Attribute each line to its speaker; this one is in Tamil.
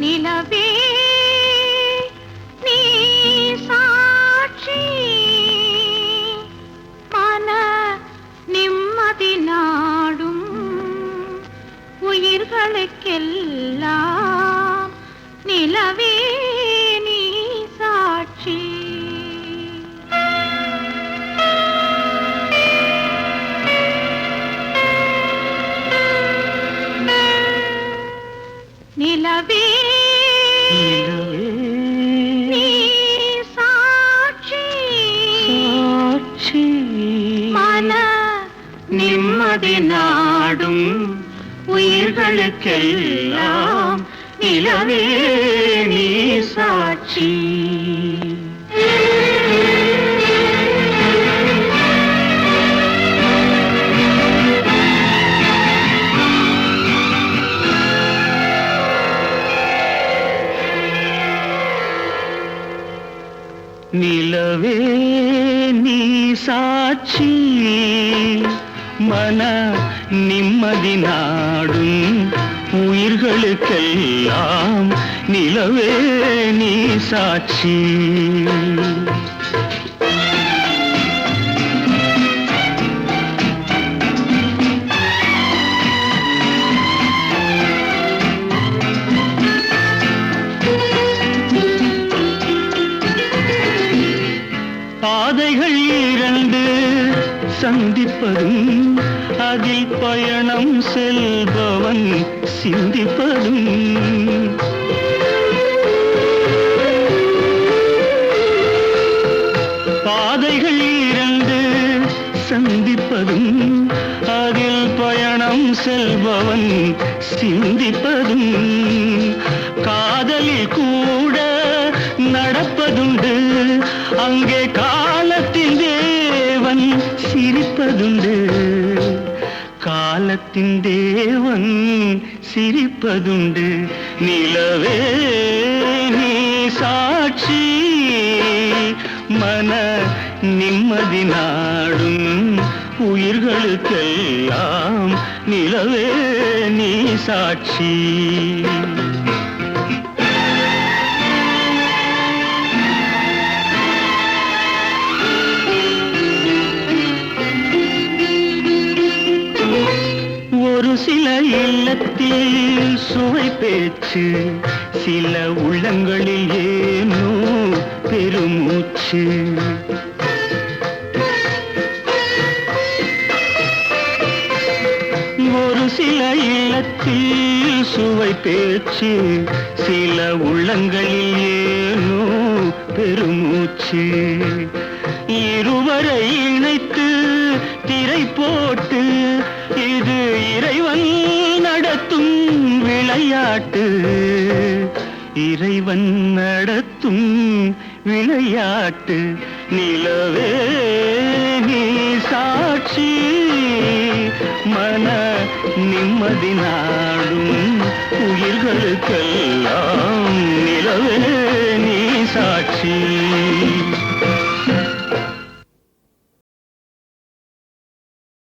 Speaker 1: நிலவே நீ சாட்சி மன நிம்மதி நாடும் உயிர்களுக்கெல்லாம் நிலவே நீ சாட்சி நிலவே நீ சாட்சி மன நிம்மதி நாடும் உயிர்களுக்கெல்லாம் நிலவே நீ சாட்சி
Speaker 2: நிலவே நீ சாட்சி மன நிம்மதி நாடும் உயிர்களுக்கெல்லாம் நிலவே நீ சாட்சி பாதைகள் இரண்டு சந்திப்பதும் அதில் பயணம் செல்பவன் சிந்திப்பதும் பாதைகள் இரண்டு சந்திப்பதும் அதில் பயணம் செல்பவன் சிந்திப்பதும் காதலில் கூட நடப்பதுண்டு அங்கே காலத்தின் தேவன் சிரிப்பதுண்டு காலத்தின் தேவன் சிரிப்பதுண்டு நிலவே நீ சாட்சி மன நிம்மதி நாடும் உயிர்களுக்கெல்லாம் நிலவே நீ சாட்சி ஒரு சில இல்லத்தில் சுவை பேச்சு சில உள்ளங்களில் ஏனோ பெருமூச்சு ஒரு சில இல்லத்தில் சுவை பேச்சு சில உள்ளங்களில் ஏனோ பெருமூச்சு இருவரை இணைத்து திரை போட்டு இது இறைவன் நடத்தும் விளையாட்டு இறைவன் நடத்தும் விளையாட்டு நிலவே நீ சாட்சி மன நிம்மதி நாடும்